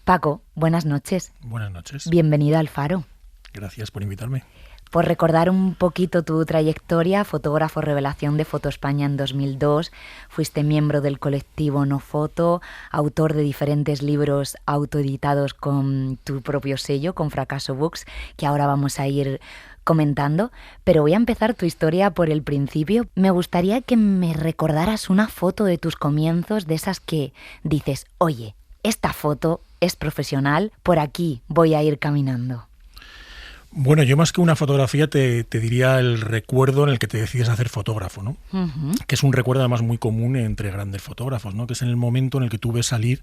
Paco, buenas noches. Buenas noches. Bienvenido al Faro. Gracias por invitarme. Por recordar un poquito tu trayectoria, fotógrafo revelación de Foto España en 2002, fuiste miembro del colectivo No Foto, autor de diferentes libros autoeditados con tu propio sello, con Fracaso Books, que ahora vamos a ir comentando, pero voy a empezar tu historia por el principio. Me gustaría que me recordaras una foto de tus comienzos, de esas que dices, oye, esta foto es profesional, por aquí voy a ir caminando. Bueno, yo más que una fotografía te diría el recuerdo en el que te decides hacer fotógrafo, ¿no? Uh-huh. Que es un recuerdo además muy común entre grandes fotógrafos, ¿no? Que es en el momento en el que tú ves salir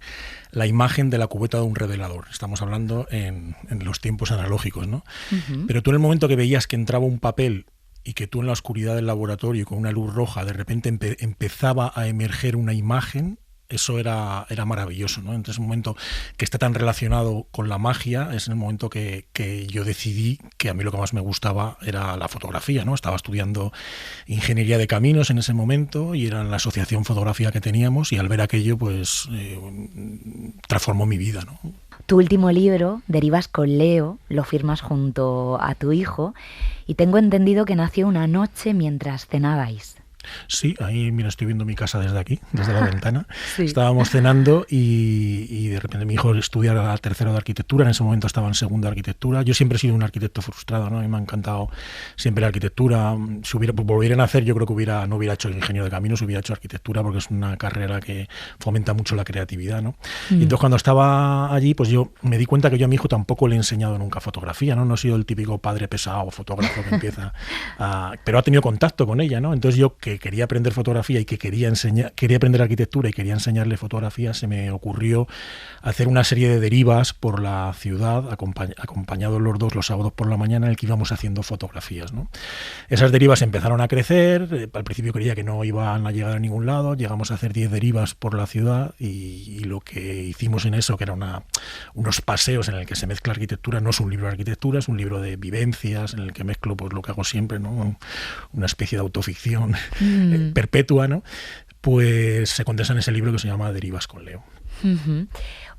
la imagen de la cubeta de un revelador. Estamos hablando en los tiempos analógicos, ¿no? Uh-huh. Pero tú en el momento que veías que entraba un papel y que tú en la oscuridad del laboratorio con una luz roja de repente empezaba a emerger una imagen, eso era maravilloso, ¿no? Entonces, el momento que está tan relacionado con la magia es en el momento que yo decidí que a mí lo que más me gustaba era la fotografía, ¿no? Estaba estudiando ingeniería de caminos en ese momento y era la asociación fotográfica que teníamos, y al ver aquello, pues transformó mi vida, ¿no? Tu último libro, Derivas con Leo, lo firmas junto a tu hijo y tengo entendido que nació una noche mientras cenabais. Sí, ahí mira, estoy viendo mi casa desde aquí, desde la ventana. Sí. Estábamos cenando y de repente mi hijo estudia tercero de arquitectura, en ese momento estaba en segundo de arquitectura. Yo siempre he sido un arquitecto frustrado, ¿no? A mí me ha encantado siempre la arquitectura. Si volviera a hacer, yo creo que no hubiera hecho ingeniero de caminos, hubiera hecho arquitectura, porque es una carrera que fomenta mucho la creatividad, ¿no? Y entonces cuando estaba allí, pues yo me di cuenta que yo a mi hijo tampoco le he enseñado nunca fotografía, ¿no? No he sido el típico padre pesado fotógrafo que empieza pero ha tenido contacto con ella, ¿no? Entonces yo, que quería aprender fotografía y que quería aprender arquitectura y quería enseñarle fotografía, se me ocurrió hacer una serie de derivas por la ciudad, acompañados los dos los sábados por la mañana, en el que íbamos haciendo fotografías, ¿no? Esas derivas empezaron a crecer, al principio creía que no iban a llegar a ningún lado, llegamos a hacer 10 derivas por la ciudad y lo que hicimos en eso, que era unos paseos en el que se mezcla arquitectura, no es un libro de arquitectura, es un libro de vivencias en el que mezclo pues lo que hago siempre, ¿no? Una especie de autoficción perpetua, ¿no? Pues se condensa en ese libro que se llama Derivas con Leo. Uh-huh.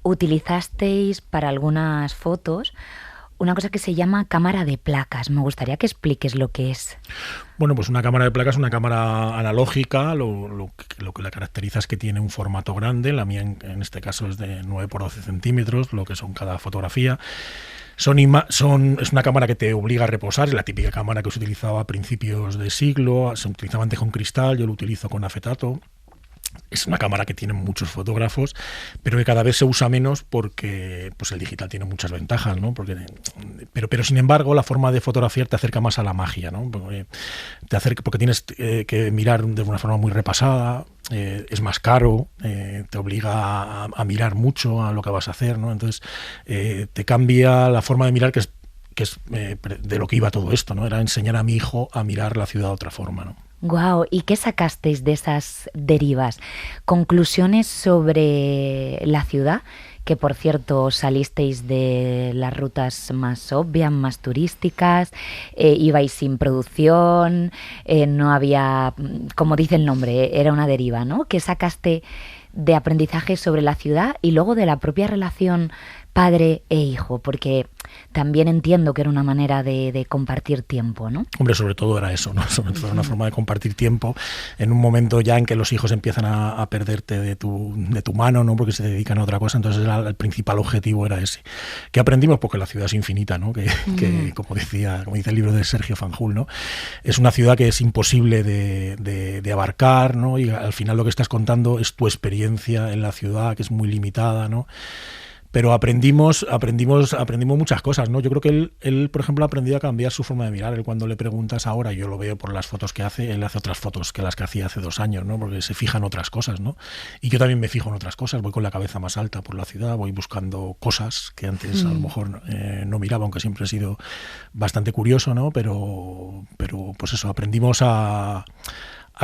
Utilizasteis para algunas fotos una cosa que se llama cámara de placas. Me gustaría que expliques lo que es. Bueno, pues una cámara de placas es una cámara analógica. Lo que la caracteriza es que tiene un formato grande. La mía en este caso es de 9 por 12 centímetros, lo que son cada fotografía. Es una cámara que te obliga a reposar, es la típica cámara que se utilizaba a principios de siglo, se utilizaba antes con cristal, yo lo utilizo con acetato. Es una cámara que tienen muchos fotógrafos, pero que cada vez se usa menos porque pues el digital tiene muchas ventajas, ¿no? Pero sin embargo, la forma de fotografiar te acerca más a la magia, ¿no? Porque tienes que mirar de una forma muy repasada, es más caro, te obliga a mirar mucho a lo que vas a hacer, ¿no? Entonces te cambia la forma de mirar, que es de lo que iba todo esto, ¿no? Era enseñar a mi hijo a mirar la ciudad de otra forma, ¿no? Guau, ¿y qué sacasteis de esas derivas? ¿Conclusiones sobre la ciudad? Que por cierto salisteis de las rutas más obvias, más turísticas, ibais sin producción, no había, como dice el nombre, era una deriva, ¿no? ¿Qué sacaste de aprendizaje sobre la ciudad y luego de la propia relación padre e hijo? Porque también entiendo que era una manera de compartir tiempo, ¿no? Hombre, sobre todo era eso, ¿no? Sobre todo era una forma de compartir tiempo en un momento ya en que los hijos empiezan a perderte de tu mano, ¿no? Porque se dedican a otra cosa. Entonces el principal objetivo era ese. ¿Qué aprendimos? Porque la ciudad es infinita, ¿no? Que como dice el libro de Sergio Fanjul, ¿no? Es una ciudad que es imposible de abarcar, ¿no? Y al final lo que estás contando es tu experiencia en la ciudad, que es muy limitada, ¿no? Pero aprendimos muchas cosas, ¿no? Yo creo que él, por ejemplo, ha aprendido a cambiar su forma de mirar. Él, cuando le preguntas ahora, yo lo veo por las fotos que hace, él hace otras fotos que las que hacía hace 2 años, ¿no? Porque se fija en otras cosas, ¿no? Y yo también me fijo en otras cosas, voy con la cabeza más alta por la ciudad, voy buscando cosas que antes a lo mejor no miraba, aunque siempre he sido bastante curioso, ¿no? Pero pues eso, aprendimos a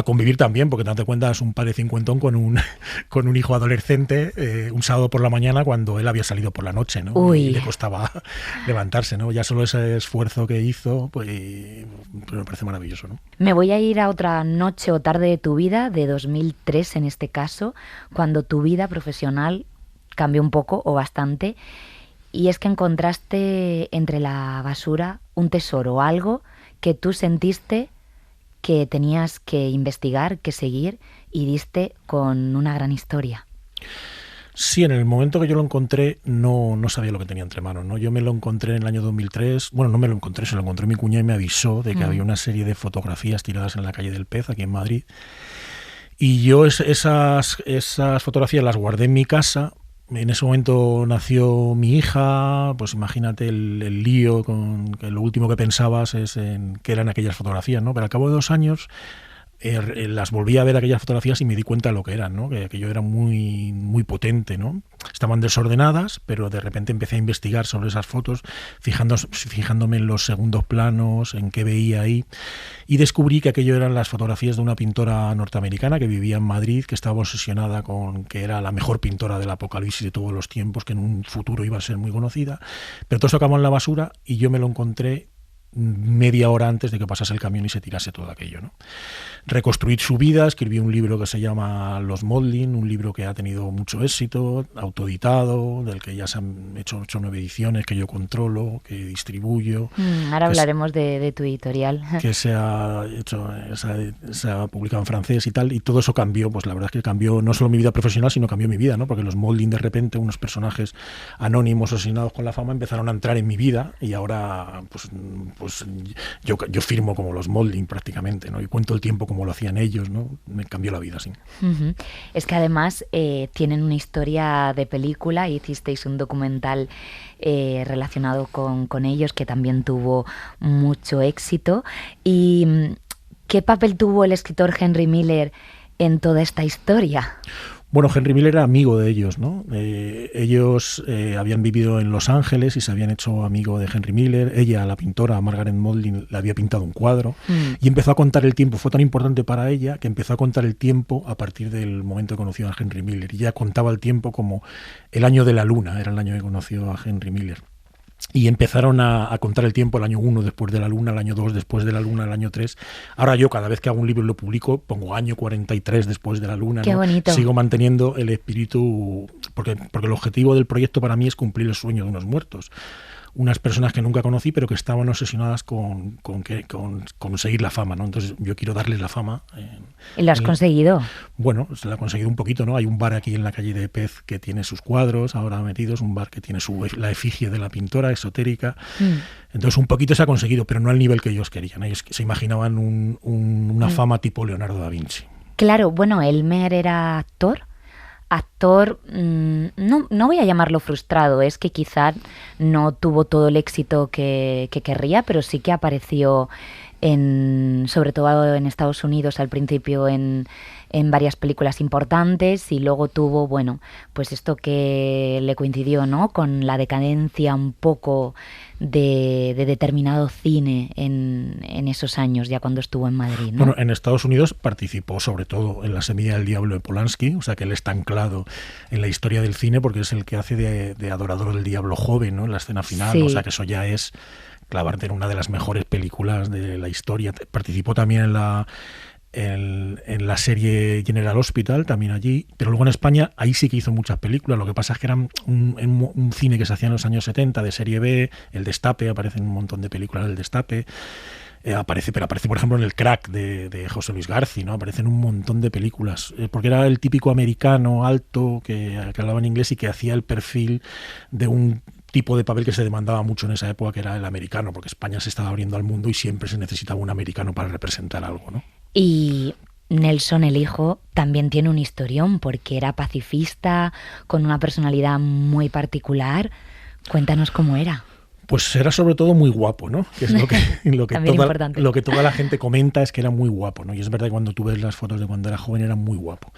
convivir también, porque date cuenta, es un padre cincuentón con un hijo adolescente, un sábado por la mañana cuando él había salido por la noche, ¿no? Uy. Y le costaba levantarse, ¿no? Ya solo ese esfuerzo que hizo, pues me parece maravilloso, ¿no? Me voy a ir a otra noche o tarde de tu vida, de 2003 en este caso, cuando tu vida profesional cambió un poco o bastante, y es que encontraste entre la basura un tesoro, algo que tú sentiste que tenías que investigar, que seguir, y diste con una gran historia. Sí, en el momento que yo lo encontré no sabía lo que tenía entre manos, ¿no? Yo me lo encontré en el año 2003, bueno, no me lo encontré, se lo encontré mi cuñada y me avisó de que había una serie de fotografías tiradas en la calle del Pez, aquí en Madrid, y yo esas fotografías las guardé en mi casa. En ese momento nació mi hija, pues imagínate el lío, con que lo último que pensabas es en qué eran aquellas fotografías, ¿no? Pero al cabo de 2 años las volví a ver aquellas fotografías y me di cuenta de lo que eran, ¿no? Que aquello era muy, muy potente, ¿no? Estaban desordenadas, pero de repente empecé a investigar sobre esas fotos, fijándome en los segundos planos, en qué veía ahí, y descubrí que aquello eran las fotografías de una pintora norteamericana que vivía en Madrid, que estaba obsesionada con que era la mejor pintora del apocalipsis de todos los tiempos, que en un futuro iba a ser muy conocida, pero todo eso acabó en la basura y yo me lo encontré media hora antes de que pasase el camión y se tirase todo aquello, ¿no? Reconstruí su vida, escribí un libro que se llama Los Modeling, un libro que ha tenido mucho éxito, autoeditado, del que ya se han hecho 8 o 9 ediciones, que yo controlo, que distribuyo. Ahora hablaremos de tu editorial. Que se ha publicado en francés y tal, y todo eso cambió, pues la verdad es que cambió no solo mi vida profesional, sino cambió mi vida, ¿no? Porque los Modeling, de repente, unos personajes anónimos asesinados con la fama, empezaron a entrar en mi vida, y ahora pues yo firmo como los Modeling prácticamente, ¿no? Y cuento el tiempo como lo hacían ellos, ¿no? Me cambió la vida, sí. Es que además tienen una historia de película, hicisteis un documental relacionado con ellos que también tuvo mucho éxito. ¿Y qué papel tuvo el escritor Henry Miller en toda esta historia? Bueno, Henry Miller era amigo de ellos, ¿no? Ellos habían vivido en Los Ángeles y se habían hecho amigo de Henry Miller. Ella, la pintora Margaret Modeling, le había pintado un cuadro y empezó a contar el tiempo. Fue tan importante para ella que empezó a contar el tiempo a partir del momento que conoció a Henry Miller. Y ella contaba el tiempo como el año de la luna, era el año que conoció a Henry Miller. Y empezaron a contar el tiempo, el año 1 después de la luna, el año 2 después de la luna, el año 3. Ahora yo cada vez que hago un libro y lo publico, pongo año 43 después de la luna. Qué ¿no? bonito. Sigo manteniendo el espíritu, porque el objetivo del proyecto para mí es cumplir el sueño de unos muertos. Unas personas que nunca conocí, pero que estaban obsesionadas con conseguir la fama, ¿no? Entonces yo quiero darles la fama. ¿Y lo has conseguido? Bueno, se la ha conseguido un poquito, ¿no? Hay un bar aquí en la calle de Pez que tiene sus cuadros ahora metidos, un bar que tiene la efigie de la pintora esotérica. Entonces un poquito se ha conseguido, pero no al nivel que ellos querían. Ellos se imaginaban una fama tipo Leonardo da Vinci. Claro, bueno, Elmer era actor. No voy a llamarlo frustrado, es que quizá no tuvo todo el éxito que querría, pero sí que apareció sobre todo en Estados Unidos al principio en varias películas importantes, y luego tuvo, bueno, pues esto que le coincidió, ¿no?, con la decadencia un poco de determinado cine en esos años, ya cuando estuvo en Madrid, ¿no? Bueno, en Estados Unidos participó sobre todo en La semilla del diablo de Polanski, o sea que él está anclado en la historia del cine porque es el que hace de adorador del diablo joven, ¿no?, en la escena final, sí. O sea que eso ya es clavarte en una de las mejores películas de la historia. Participó también en la serie General Hospital, también allí, pero luego en España ahí sí que hizo muchas películas. Lo que pasa es que era un cine que se hacía en los años 70 de serie B. El Destape, aparece en un montón de películas del Destape. Aparece por ejemplo en El Crack de José Luis García, ¿no? Aparece en un montón de películas, porque era el típico americano alto que hablaba en inglés y que hacía el perfil de un tipo de papel que se demandaba mucho en esa época, que era el americano, porque España se estaba abriendo al mundo y siempre se necesitaba un americano para representar algo, ¿no? Y Nelson, el hijo, también tiene un historión, porque era pacifista, con una personalidad muy particular. Cuéntanos cómo era. Pues era sobre todo muy guapo, ¿no? Que es lo que toda la gente comenta, es que era muy guapo, ¿no? Y es verdad que cuando tú ves las fotos de cuando era joven era muy guapo.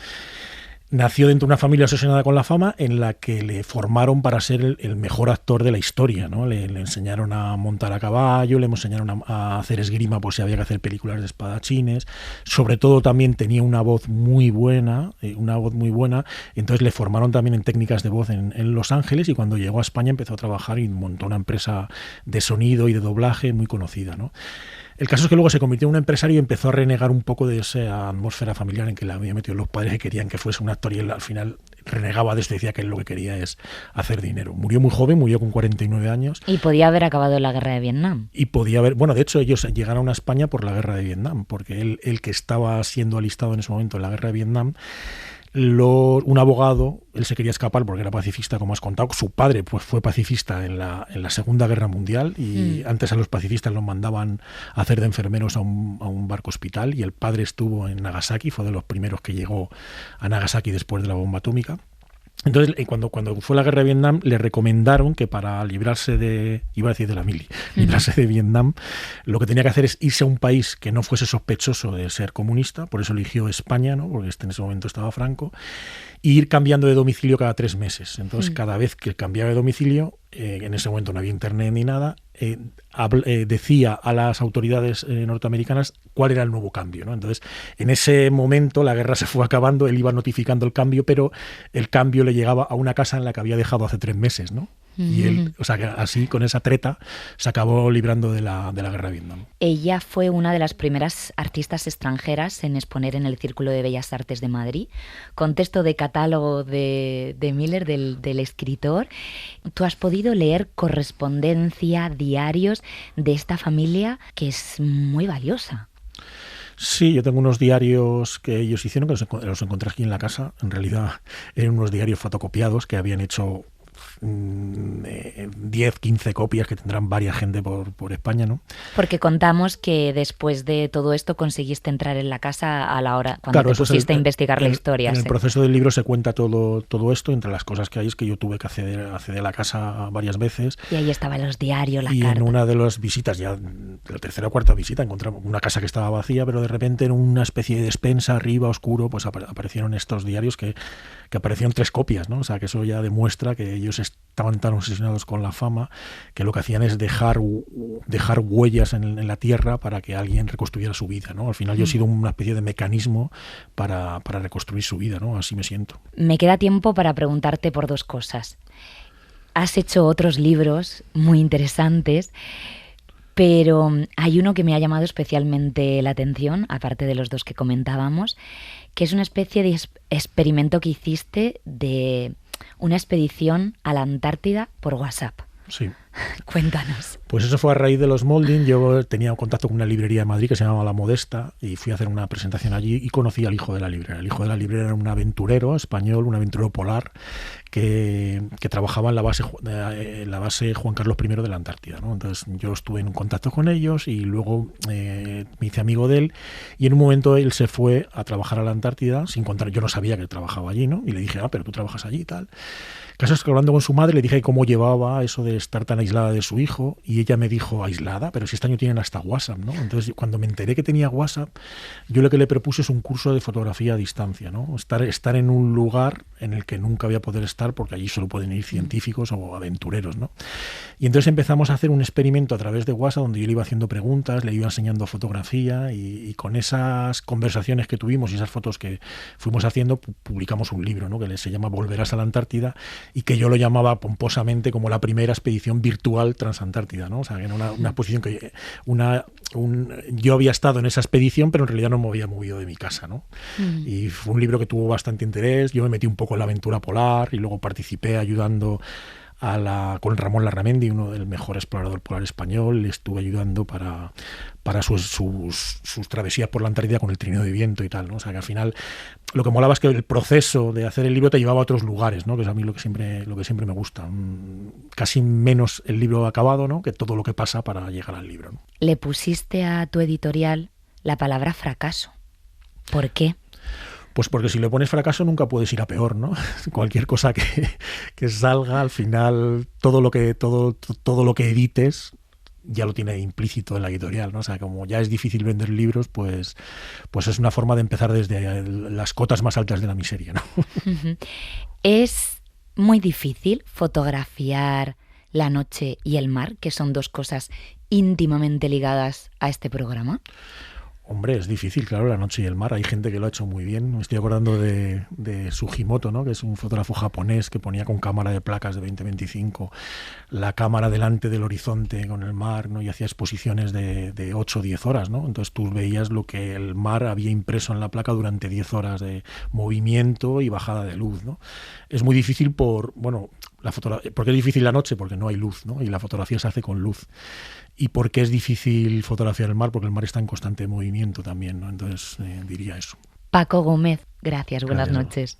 Nació dentro de una familia obsesionada con la fama, en la que le formaron para ser el mejor actor de la historia, ¿no? Le enseñaron a montar a caballo, le enseñaron a hacer esgrima por si había que hacer películas de espadachines. Sobre todo también tenía una voz muy buena, entonces le formaron también en técnicas de voz en Los Ángeles, y cuando llegó a España empezó a trabajar y montó una empresa de sonido y de doblaje muy conocida, ¿no? El caso es que luego se convirtió en un empresario y empezó a renegar un poco de esa atmósfera familiar en que le había metido los padres, que querían que fuese un actor, y él al final renegaba de esto, decía que él lo que quería es hacer dinero. Murió muy joven, murió con 49 años. Y podía haber acabado la guerra de Vietnam. Y podía haber, bueno, de hecho ellos llegaron a España por la guerra de Vietnam, porque él que estaba siendo alistado en ese momento en la guerra de Vietnam, un abogado, él se quería escapar porque era pacifista, como has contado. Su padre pues fue pacifista en la Segunda Guerra Mundial y antes a los pacifistas los mandaban a hacer de enfermeros a un barco hospital, y el padre estuvo en Nagasaki, fue de los primeros que llegó a Nagasaki después de la bomba atómica. Entonces, cuando fue la guerra de Vietnam, le recomendaron que para librarse de la mili, librarse de Vietnam, lo que tenía que hacer es irse a un país que no fuese sospechoso de ser comunista, por eso eligió España, ¿no? Porque en ese momento estaba Franco, e ir cambiando de domicilio cada 3 meses. Entonces, cada vez que cambiaba de domicilio, en ese momento no había internet ni nada, decía a las autoridades norteamericanas cuál era el nuevo cambio, ¿no? Entonces, en ese momento la guerra se fue acabando, él iba notificando el cambio, pero el cambio le llegaba a una casa en la que había dejado hace 3 meses, ¿no? Y él, o sea, que así, con esa treta, se acabó librando de la guerra de Vietnam. Ella fue una de las primeras artistas extranjeras en exponer en el Círculo de Bellas Artes de Madrid, con texto de catálogo de Miller, del escritor. Tú has podido leer correspondencia, diarios de esta familia que es muy valiosa. Sí, yo tengo unos diarios que ellos hicieron, que los encontré aquí en la casa. En realidad eran unos diarios fotocopiados que habían hecho 10, 15 copias, que tendrán varias gente por España, ¿no? Porque contamos que después de todo esto conseguiste entrar en la casa a la hora cuando te pusiste a investigar la historia. En el proceso del libro se cuenta todo esto. Entre las cosas que hay es que yo tuve que acceder a la casa varias veces. Y ahí estaban los diarios, la carta. Y en una de las visitas, ya de la tercera o cuarta visita, encontramos una casa que estaba vacía, pero de repente en una especie de despensa arriba, oscuro, pues aparecieron estos diarios que aparecieron 3 copias, ¿no? O sea, que eso ya demuestra que ellos estaban tan obsesionados con la fama que lo que hacían es dejar huellas en la tierra para que alguien reconstruyera su vida, ¿no? Al final yo he sido una especie de mecanismo para reconstruir su vida, ¿no? Así me siento. Me queda tiempo para preguntarte por 2 cosas. Has hecho otros libros muy interesantes, pero hay uno que me ha llamado especialmente la atención, aparte de los 2 que comentábamos, que es una especie de experimento que hiciste de una expedición a la Antártida por WhatsApp. Sí. Cuéntanos. Pues eso fue a raíz de los Molding. Yo tenía contacto con una librería de Madrid que se llamaba La Modesta y fui a hacer una presentación allí y conocí al hijo de la librera. El hijo de la librera era un aventurero español, un aventurero polar que trabajaba en la base Juan Carlos I de la Antártida, ¿no? Entonces yo estuve en contacto con ellos y luego me hice amigo de él, y en un momento él se fue a trabajar a la Antártida sin contar. Yo no sabía que él trabajaba allí, ¿no? Y le dije, pero tú trabajas allí y tal. Caso es que hablando con su madre le dije cómo llevaba eso de estar tan aislada de su hijo, y ella me dijo, aislada, pero si este año tienen hasta WhatsApp, ¿no? Entonces cuando me enteré que tenía WhatsApp, yo lo que le propuse es un curso de fotografía a distancia, ¿no? Estar en un lugar en el que nunca voy a poder estar porque allí solo pueden ir científicos o aventureros, ¿no? Y entonces empezamos a hacer un experimento a través de WhatsApp donde yo le iba haciendo preguntas, le iba enseñando fotografía, y con esas conversaciones que tuvimos y esas fotos que fuimos haciendo, publicamos un libro, ¿no? Que se llama Volverás a la Antártida, y que yo lo llamaba pomposamente como la primera expedición virtual transantártida, ¿no? O sea, que era una exposición que yo había estado en esa expedición, pero en realidad no me había movido de mi casa, ¿no? Y fue un libro que tuvo bastante interés. Yo me metí un poco en la aventura polar y luego participé ayudando con Ramón Larramendi, uno del mejor explorador polar español. Le estuve ayudando para sus travesías por la Antártida con el trineo de viento y tal, ¿no? O sea, que al final lo que molaba es que el proceso de hacer el libro te llevaba a otros lugares, ¿no? Que es a mí lo que siempre me gusta. Casi menos el libro acabado, ¿no? Que todo lo que pasa para llegar al libro, ¿no? Le pusiste a tu editorial la palabra fracaso. ¿Por qué? Pues porque si le pones fracaso nunca puedes ir a peor, ¿no? Cualquier cosa que salga, al final todo lo que edites ya lo tiene implícito en la editorial, ¿no? O sea, como ya es difícil vender libros, pues es una forma de empezar desde las cotas más altas de la miseria, ¿no? Es muy difícil fotografiar la noche y el mar, que son 2 cosas íntimamente ligadas a este programa. Hombre, es difícil, claro, la noche y el mar. Hay gente que lo ha hecho muy bien. Me estoy acordando de Sugimoto, ¿no? Que es un fotógrafo japonés que ponía con cámara de placas de 20-25 la cámara delante del horizonte con el mar, ¿no? Y hacía exposiciones de 8 o 10 horas, ¿no? Entonces tú veías lo que el mar había impreso en la placa durante 10 horas de movimiento y bajada de luz, ¿no? Es muy difícil ¿por qué es difícil la noche? Porque no hay luz, ¿no? Y la fotografía se hace con luz. ¿Y por qué es difícil fotografiar el mar? Porque el mar está en constante movimiento también, ¿no? Entonces diría eso. Paco Gómez, gracias, buenas Gracias. noches.